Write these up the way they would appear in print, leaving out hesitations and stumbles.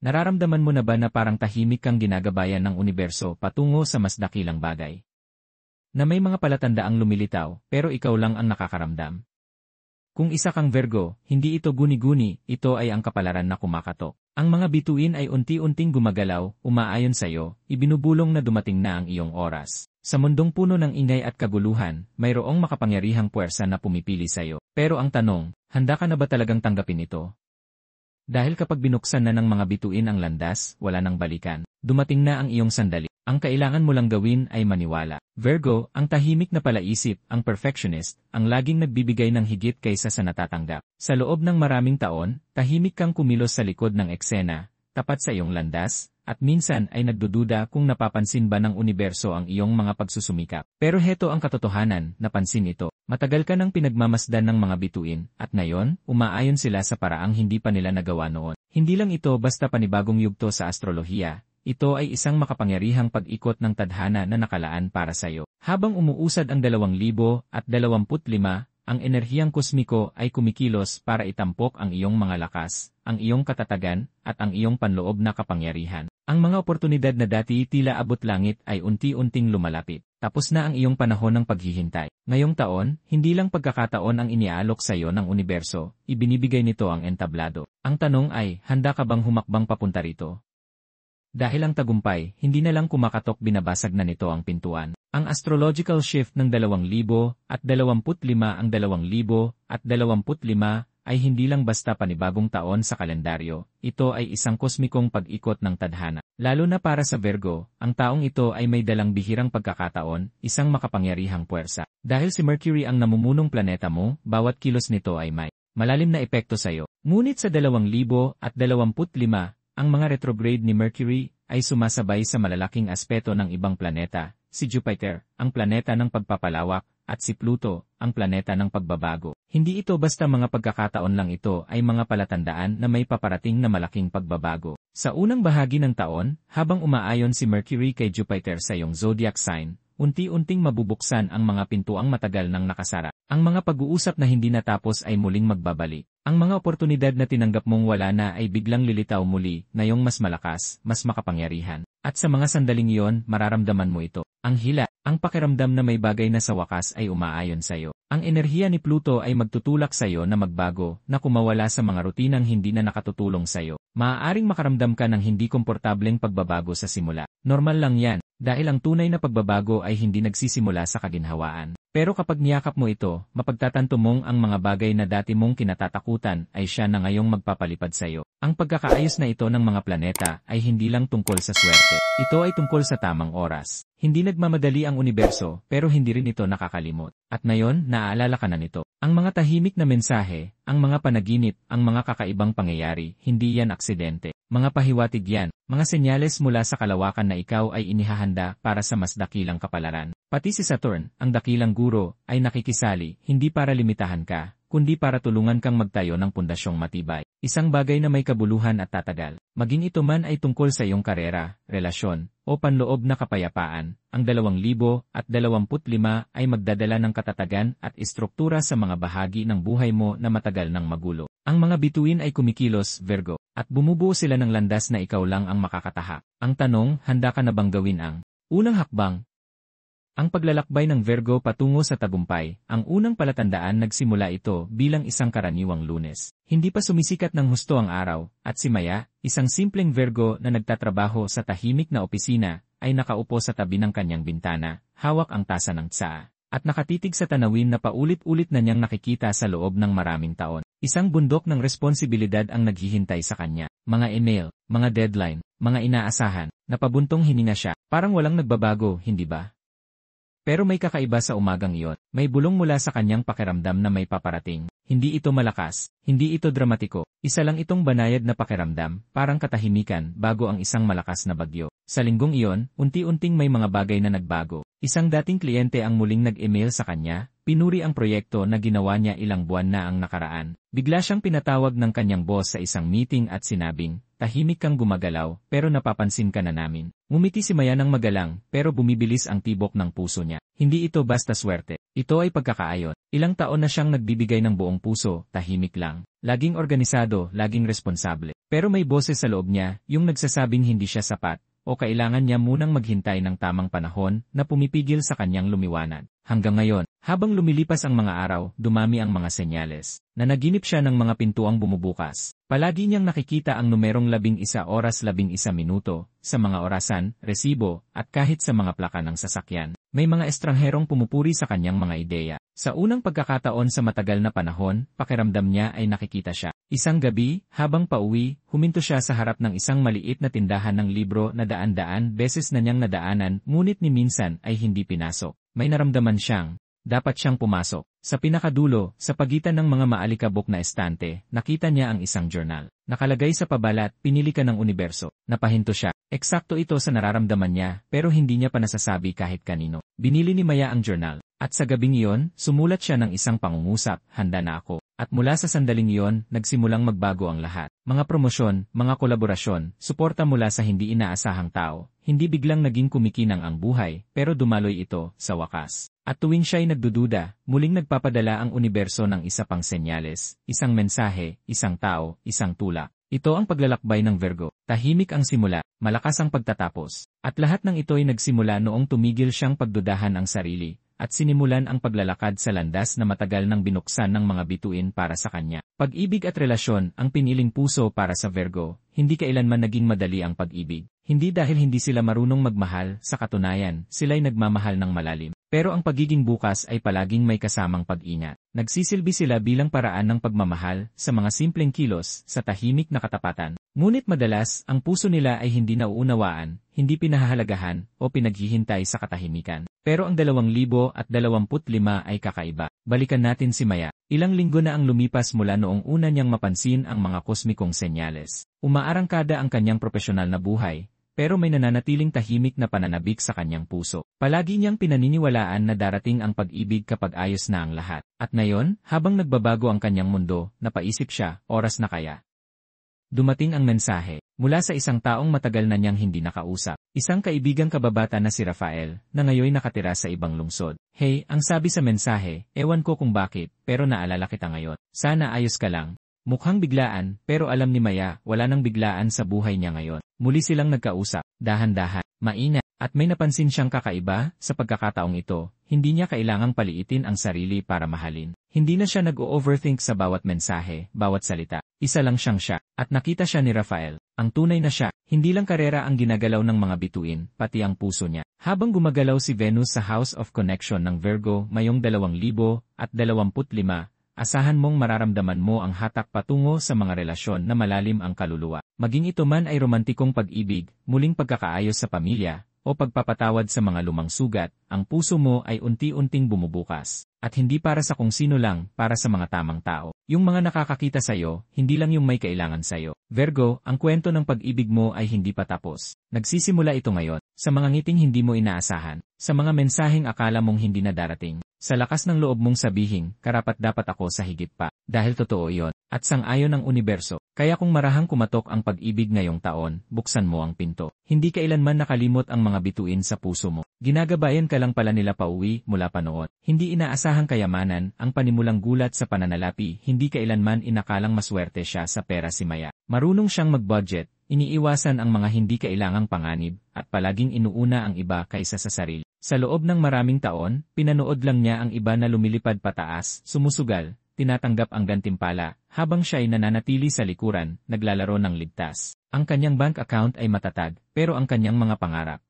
Nararamdaman mo na ba na parang tahimik kang ginagabayan ng universo patungo sa mas dakilang bagay? Na may mga palatandaang lumilitaw, pero ikaw lang ang nakakaramdam. Kung isa kang Virgo, hindi ito guni-guni, ito ay ang kapalaran na kumakatok. Ang mga bituin ay unti-unting gumagalaw, umaayon sa'yo, ibinubulong na dumating na ang iyong oras. Sa mundong puno ng ingay at kaguluhan, mayroong makapangyarihang puwersa na pumipili sa'yo. Pero ang tanong, handa ka na ba talagang tanggapin ito? Dahil kapag binuksan na ng mga bituin ang landas, wala nang balikan. Dumating na ang iyong sandali. Ang kailangan mo lang gawin ay maniwala. Virgo, ang tahimik na palaisip, ang perfectionist, ang laging nagbibigay ng higit kaysa sa natatanggap. Sa loob ng maraming taon, tahimik kang kumilos sa likod ng eksena, tapat sa iyong landas, at minsan ay nagdududa kung napapansin ba ng universo ang iyong mga pagsusumikap. Pero heto ang katotohanan, napansin ito. Matagal ka nang pinagmamasdan ng mga bituin, at ngayon, umaayon sila sa paraang hindi pa nila nagawa noon. Hindi lang ito basta panibagong yugto sa astrolohiya. Ito ay isang makapangyarihang pag-ikot ng tadhana na nakalaan para sa iyo. Habang umuusad ang 2025, ang enerhiyang kosmiko ay kumikilos para itampok ang iyong mga lakas, ang iyong katatagan, at ang iyong panloob na kapangyarihan. Ang mga oportunidad na dati tila abot langit ay unti-unting lumalapit. Tapos na ang iyong panahon ng paghihintay. Ngayong taon, hindi lang pagkakataon ang iniaalok sa iyo ng universo, ibinibigay nito ang entablado. Ang tanong ay, handa ka bang humakbang papunta rito? Dahil ang tagumpay, hindi na lang kumakatok, binabasag na nito ang pintuan. Ang astrological shift ng 2025 ang 2025 ay hindi lang basta panibagong taon sa kalendaryo, ito ay isang kosmikong pag-ikot ng tadhana. Lalo na para sa Virgo, ang taong ito ay may dalang bihirang pagkakataon, isang makapangyarihang puwersa. Dahil si Mercury ang namumunong planeta mo, bawat kilos nito ay may malalim na epekto sa iyo. Ngunit sa 2025, ang mga retrograde ni Mercury ay sumasabay sa malalaking aspeto ng ibang planeta, si Jupiter, ang planeta ng pagpapalawak, at si Pluto, ang planeta ng pagbabago. Hindi ito basta mga pagkakataon lang, ito ay mga palatandaan na may paparating na malaking pagbabago. Sa unang bahagi ng taon, habang umaayon si Mercury kay Jupiter sa iyong zodiac sign, unti-unting mabubuksan ang mga pintuang matagal nang nakasara. Ang mga pag-uusap na hindi natapos ay muling magbabalik. Ang mga oportunidad na tinanggap mong wala na ay biglang lilitaw muli, ngayong mas malakas, mas makapangyarihan. At sa mga sandaling iyon, mararamdaman mo ito. Ang hila, ang pakiramdam na may bagay na sa wakas ay umaayon sa iyo. Ang enerhiya ni Pluto ay magtutulak sa iyo na magbago, na kumawala sa mga rutinang hindi na nakatutulong sa iyo. Maaaring makaramdam ka ng hindi komportableng pagbabago sa simula. Normal lang yan, dahil ang tunay na pagbabago ay hindi nagsisimula sa kaginhawaan. Pero kapag niyakap mo ito, mapagtatanto mong ang mga bagay na dati mong kinatatakutan ay siya na ngayong magpapalipad sa iyo. Ang pagkakaayos na ito ng mga planeta ay hindi lang tungkol sa swerte. Ito ay tungkol sa tamang oras. Hindi nagmamadali ang universo, pero hindi rin ito nakakalimot. At ngayon, naaalala ka na nito. Ang mga tahimik na mensahe, ang mga panaginip, ang mga kakaibang pangyayari, hindi yan aksidente. Mga pahiwatig yan, mga senyales mula sa kalawakan na ikaw ay inihahanda para sa mas dakilang kapalaran. Pati si Saturn, ang dakilang guro, ay nakikisali, hindi para limitahan ka, kundi para tulungan kang magtayo ng pundasyong matibay. Isang bagay na may kabuluhan at tatagal. Maging ito man ay tungkol sa iyong karera, relasyon, o panloob na kapayapaan, ang 2025 ay magdadala ng katatagan at istruktura sa mga bahagi ng buhay mo na matagal nang magulo. Ang mga bituin ay kumikilos, Virgo, at bumubuo sila ng landas na ikaw lang ang makakatahak. Ang tanong, handa ka na bang gawin ang unang hakbang? Ang paglalakbay ng Virgo patungo sa tagumpay, ang unang palatandaan nagsimula ito bilang isang karaniwang Lunes. Hindi pa sumisikat ng husto ang araw, at si Maya, isang simpleng Virgo na nagtatrabaho sa tahimik na opisina, ay nakaupo sa tabi ng kanyang bintana, hawak ang tasa ng tsaa, at nakatitig sa tanawin na paulit-ulit na niyang nakikita sa loob ng maraming taon. Isang bundok ng responsibilidad ang naghihintay sa kanya. Mga email, mga deadline, mga inaasahan, napabuntong hininga siya, parang walang nagbabago, hindi ba? Pero may kakaiba sa umagang iyon. May bulong mula sa kanyang pakiramdam na may paparating. Hindi ito malakas, hindi ito dramatiko. Isa lang itong banayad na pakiramdam, parang katahimikan bago ang isang malakas na bagyo. Sa linggong iyon, unti-unting may mga bagay na nagbago. Isang dating kliyente ang muling nag-email sa kanya, pinuri ang proyekto na ginawa niya ilang buwan na ang nakaraan. Bigla siyang pinatawag ng kanyang boss sa isang meeting at sinabing, "Tahimik kang gumagalaw, pero napapansin ka na namin." Ngumiti si Maya ng magalang, pero bumibilis ang tibok ng puso niya. Hindi ito basta swerte. Ito ay pagkakaayon. Ilang taon na siyang nagbibigay ng buong puso, tahimik lang. laging organisado, laging responsable. Pero may boses sa loob niya, yung nagsasabing hindi siya sapat, o kailangan niya munang maghintay ng tamang panahon na pumipigil sa kanyang lumiwanag. Hanggang ngayon, habang lumilipas ang mga araw, dumami ang mga senyales. Nanaginip siya ng mga pintuang bumubukas. Palagi niyang nakikita ang numerong 11 oras 11 minuto, sa mga orasan, resibo, at kahit sa mga plaka ng sasakyan. May mga estrangherong pumupuri sa kanyang mga ideya. Sa unang pagkakataon sa matagal na panahon, pakiramdam niya ay nakikita siya. Isang gabi, habang pauwi, huminto siya sa harap ng isang maliit na tindahan ng libro na daan-daan beses na niyang nadaanan, ngunit ni minsan ay hindi pinasok. May naramdaman siyang, dapat siyang pumasok. Sa pinakadulo, sa pagitan ng mga maalikabok na estante, nakita niya ang isang journal. Nakalagay sa pabalat, pinili ka ng universo. Napahinto siya. Eksakto ito sa nararamdaman niya, pero hindi niya pa nasasabi kahit kanino. Binili ni Maya ang journal. At sa gabing iyon, sumulat siya ng isang pangungusap, handa na ako. At mula sa sandaling iyon, nagsimulang magbago ang lahat. Mga promosyon, mga kolaborasyon, suporta mula sa hindi inaasahang tao. Hindi biglang naging kumikinang ang buhay, pero dumaloy ito, sa wakas. At tuwing siya'y nagdududa, muling nagpapadala ang universo ng isa pang senyales, isang mensahe, isang tao, isang tulak. Ito ang paglalakbay ng Virgo. Tahimik ang simula, malakas ang pagtatapos. At lahat ng ito ay nagsimula noong tumigil siyang pagdudahan ang sarili, at sinimulan ang paglalakad sa landas na matagal nang binuksan ng mga bituin para sa kanya. Pag-ibig at relasyon, ang piniling puso para sa Virgo, hindi kailanman naging madali ang pag-ibig. Hindi dahil hindi sila marunong magmahal, sa katunayan, sila'y nagmamahal ng malalim. Pero ang pagiging bukas ay palaging may kasamang pag-ingat. Nagsisilbi sila bilang paraan ng pagmamahal, sa mga simpleng kilos, sa tahimik na katapatan. Ngunit madalas, ang puso nila ay hindi nauunawaan, hindi pinahahalagahan, o pinaghihintay sa katahimikan. Pero ang 2025 ay kakaiba. Balikan natin si Maya. Ilang linggo na ang lumipas mula noong una niyang mapansin ang mga kosmikong senyales. Umaarangkada ang kanyang profesional na buhay, pero may nananatiling tahimik na pananabik sa kanyang puso. Palagi niyang pinaniniwalaan na darating ang pag-ibig kapag ayos na ang lahat. At ngayon, habang nagbabago ang kanyang mundo, napaisip siya, oras na kaya. Dumating ang mensahe, mula sa isang taong matagal na niyang hindi nakausap. Isang kaibigang kababata na si Rafael, na ngayon nakatira sa ibang lungsod. Hey, ang sabi sa mensahe, ewan ko kung bakit, pero naalala kita ngayon. Sana ayos ka lang. Mukhang biglaan, pero alam ni Maya, wala nang biglaan sa buhay niya ngayon. Muli silang nagkausap, dahan-dahan, maingat, at may napansin siyang kakaiba, sa pagkakataong ito, hindi niya kailangang paliitin ang sarili para mahalin. Hindi na siya nag-o-overthink sa bawat mensahe, bawat salita. Isa lang siyang siya, at nakita siya ni Rafael. Ang tunay na siya, hindi lang karera ang ginagalaw ng mga bituin, pati ang puso niya. Habang gumagalaw si Venus sa House of Connection ng Virgo mayong 2025, asahan mong mararamdaman mo ang hatak patungo sa mga relasyon na malalim ang kaluluwa. Maging ito man ay romantikong pag-ibig, muling pagkakaayos sa pamilya, o pagpapatawad sa mga lumang sugat, ang puso mo ay unti-unting bumubukas. At hindi para sa kung sino lang, para sa mga tamang tao. Yung mga nakakakita sa'yo, hindi lang yung may kailangan sa'yo. Virgo, ang kwento ng pag-ibig mo ay hindi pa tapos. Nagsisimula ito ngayon, sa mga ngiting hindi mo inaasahan, sa mga mensaheng akala mong hindi na darating. Sa lakas ng loob mong sabihin, karapat-dapat ako sa higit pa. Dahil totoo yon, at sang-ayon ng universo. Kaya kung marahang kumatok ang pag-ibig ngayong taon, buksan mo ang pinto. Hindi kailanman nakalimot ang mga bituin sa puso mo. Ginagabayan ka lang pala nila pauwi mula pa noon. Hindi inaasahang kayamanan, ang panimulang gulat sa pananalapi, hindi kailanman inakalang maswerte siya sa pera si Maya. Marunong siyang mag-budget, iniiwasan ang mga hindi kailangang panganib, at palaging inuuna ang iba kaysa sa sarili. Sa loob ng maraming taon, pinanood lang niya ang iba na lumilipad pataas, sumusugal, tinatanggap ang gantimpala, habang siya ay nananatili sa likuran, naglalaro ng ligtas. Ang kanyang bank account ay matatag, pero ang kanyang mga pangarap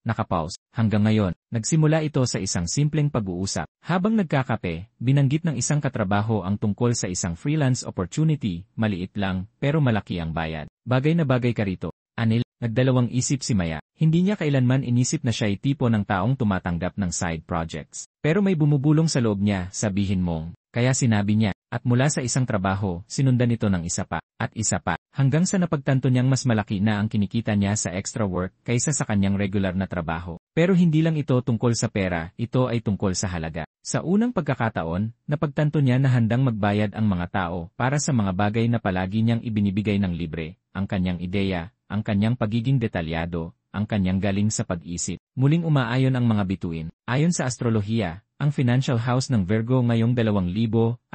nakapause. Hanggang ngayon, nagsimula ito sa isang simpleng pag-uusap. Habang nagkakape, binanggit ng isang katrabaho ang tungkol sa isang freelance opportunity, maliit lang, pero malaki ang bayad. Bagay na bagay ka rito. Anil, nagdalawang isip si Maya. Hindi niya kailanman inisip na siya ay tipo ng taong tumatanggap ng side projects. Pero may bumubulong sa loob niya, sabihin mong, kaya sinabi niya, at mula sa isang trabaho, sinundan ito ng isa pa, at isa pa, hanggang sa napagtanto niyang mas malaki na ang kinikita niya sa extra work kaysa sa kanyang regular na trabaho. Pero hindi lang ito tungkol sa pera, ito ay tungkol sa halaga. Sa unang pagkakataon, napagtanto niya na handang magbayad ang mga tao para sa mga bagay na palagi niyang ibinibigay ng libre, ang kanyang ideya, ang kanyang pagiging detalyado, ang kanyang galing sa pag-isip. Muling umaayon ang mga bituin. Ayon sa astrolohiya, ang financial house ng Virgo ngayong 2025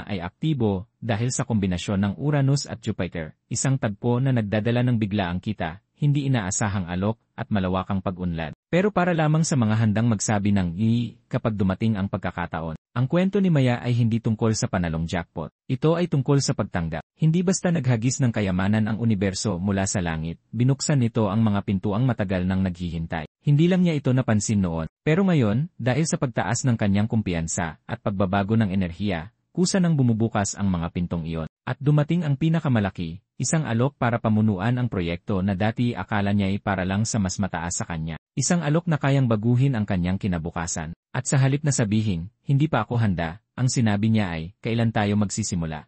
ay aktibo dahil sa kombinasyon ng Uranus at Jupiter, isang tagpo na nagdadala ng biglaang kita, hindi inaasahang alok at malawakang pag-unlad. Pero para lamang sa mga handang magsabi ng kapag dumating ang pagkakataon. Ang kwento ni Maya ay hindi tungkol sa panalong jackpot. Ito ay tungkol sa pagtanggap. Hindi basta naghagis ng kayamanan ang universo mula sa langit, binuksan nito ang mga pintuang matagal nang naghihintay. Hindi lang niya ito napansin noon. Pero ngayon, dahil sa pagtaas ng kanyang kumpiyansa at pagbabago ng enerhiya, kusa nang bumubukas ang mga pintong iyon. At dumating ang pinakamalaki, isang alok para pamunuan ang proyekto na dati akala niya ay para lang sa mas mataas sa kanya. Isang alok na kayang baguhin ang kanyang kinabukasan. At sa halip na sabihin, hindi pa ako handa, ang sinabi niya ay, kailan tayo magsisimula?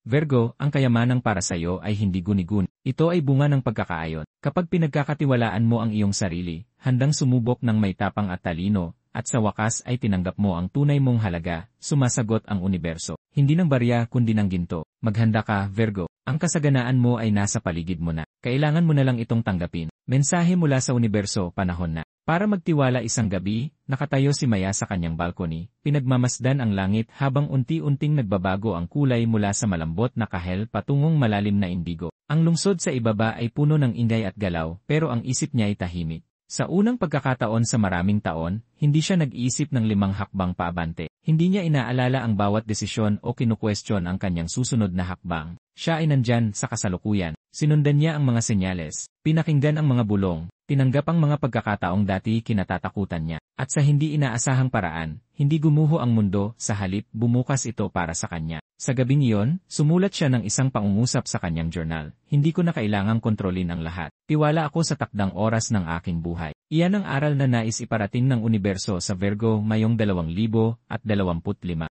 Virgo, ang kayamanang para sa iyo ay hindi guni-guni. Ito ay bunga ng pagkakaayon. Kapag pinagkakatiwalaan mo ang iyong sarili, handang sumubok ng may tapang at talino, at sa wakas ay tinanggap mo ang tunay mong halaga, sumasagot ang universo. Hindi ng barya kundi ng ginto. Maghanda ka, Virgo. Ang kasaganaan mo ay nasa paligid mo na. Kailangan mo na lang itong tanggapin. Mensahe mula sa universo, panahon na. Para magtiwala isang gabi, nakatayo si Maya sa kanyang balcony, pinagmamasdan ang langit habang unti-unting nagbabago ang kulay mula sa malambot na kahel patungong malalim na indigo. Ang lungsod sa ibaba ay puno ng ingay at galaw, pero ang isip niya ay tahimik. Sa unang pagkakataon sa maraming taon, hindi siya nag-iisip ng 5 hakbang paabante. Hindi niya inaalala ang bawat desisyon o kinukwestiyon ang kanyang susunod na hakbang. Siya ay nandyan sa kasalukuyan. Sinundan niya ang mga senyales, pinakinggan ang mga bulong, tinanggap ang mga pagkakataong dati kinatatakutan niya. At sa hindi inaasahang paraan, hindi gumuho ang mundo, sa halip bumukas ito para sa kanya. Sa gabing iyon, sumulat siya ng isang pangungusap sa kanyang journal. Hindi ko na kailangang kontrolin ang lahat. Tiwala ako sa takdang oras ng aking buhay. Iyan ang aral na nais iparating ng universo sa Virgo ngayong 2025.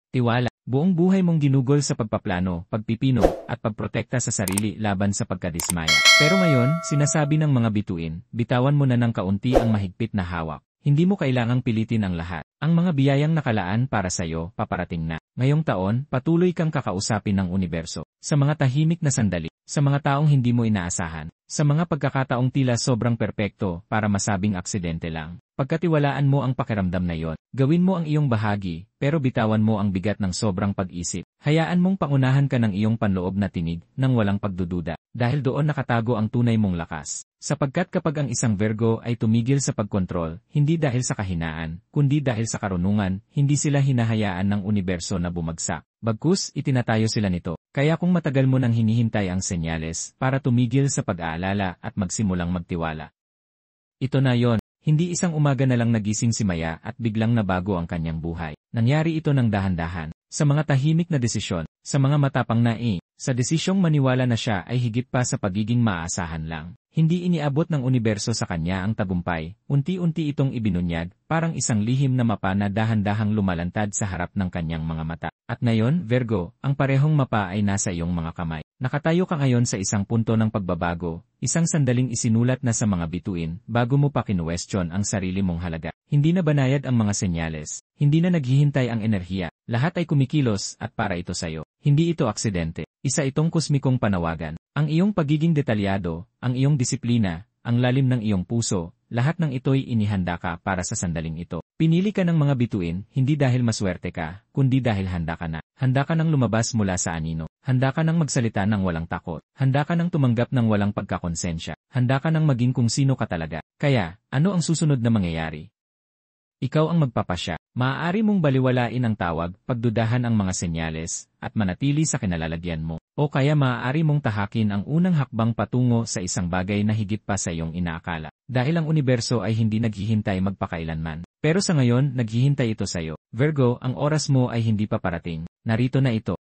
Tiwala. Buong buhay mong ginugol sa pagpaplano, pagpipino, at pagprotekta sa sarili laban sa pagkadismaya. Pero ngayon, sinasabi ng mga bituin, bitawan mo na ng kaunti ang mahigpit na hawak. Hindi mo kailangang pilitin ang lahat. Ang mga biyayang nakalaan para sa iyo, paparating na. Ngayong taon, patuloy kang kakausapin ng universo. Sa mga tahimik na sandali, sa mga taong hindi mo inaasahan, sa mga pagkakataong tila sobrang perpekto para masabing aksidente lang. Pagkatiwalaan mo ang pakiramdam na iyon, gawin mo ang iyong bahagi, pero bitawan mo ang bigat ng sobrang pag-isip. Hayaan mong pangunahan ka ng iyong panloob na tinig, nang walang pagdududa, dahil doon nakatago ang tunay mong lakas. Sapagkat kapag ang isang Virgo ay tumigil sa pagkontrol, hindi dahil sa kahinaan, kundi dahil sa karunungan, hindi sila hinahayaan ng universo na bumagsak. Bagkus, itinatayo sila nito. Kaya kung matagal mo nang hinihintay ang senyales, para tumigil sa pag-aalala at magsimulang magtiwala. Ito na yon. Hindi isang umaga na lang nagising si Maya at biglang nabago ang kanyang buhay. Nangyari ito ng dahan-dahan, sa mga tahimik na desisyon, sa mga matapang na sa desisyong maniwala na siya ay higit pa sa pagiging maaasahan lang. Hindi iniabot ng universo sa kanya ang tagumpay, unti-unti itong ibinunyag, parang isang lihim na mapa na dahan-dahang lumalantad sa harap ng kanyang mga mata. At ngayon, Virgo, ang parehong mapa ay nasa iyong mga kamay. Nakatayo ka ngayon sa isang punto ng pagbabago, isang sandaling isinulat na sa mga bituin, bago mo pa kinuwestiyon ang sarili mong halaga. Hindi na banayad ang mga senyales, hindi na naghihintay ang enerhiya, lahat ay kumikilos at para ito sa'yo. Hindi ito aksidente, isa itong kosmikong panawagan. Ang iyong pagiging detalyado, ang iyong disiplina, ang lalim ng iyong puso, lahat ng ito'y inihanda ka para sa sandaling ito. Pinili ka ng mga bituin, hindi dahil maswerte ka, kundi dahil handa ka na. Handa ka nang lumabas mula sa anino. Handa ka nang magsalita ng walang takot. Handa ka nang tumanggap ng walang pagkakonsensya. Handa ka nang maging kung sino ka talaga. Kaya, ano ang susunod na mangyayari? Ikaw ang magpapasya. Maaari mong baliwalain ang tawag, pagdudahan ang mga senyales, at manatili sa kinalalagyan mo. O kaya maaari mong tahakin ang unang hakbang patungo sa isang bagay na higit pa sa iyong inaakala. Dahil ang universo ay hindi naghihintay magpakailanman. Pero sa ngayon, naghihintay ito sa iyo. Virgo, ang oras mo ay hindi pa parating. Narito na ito.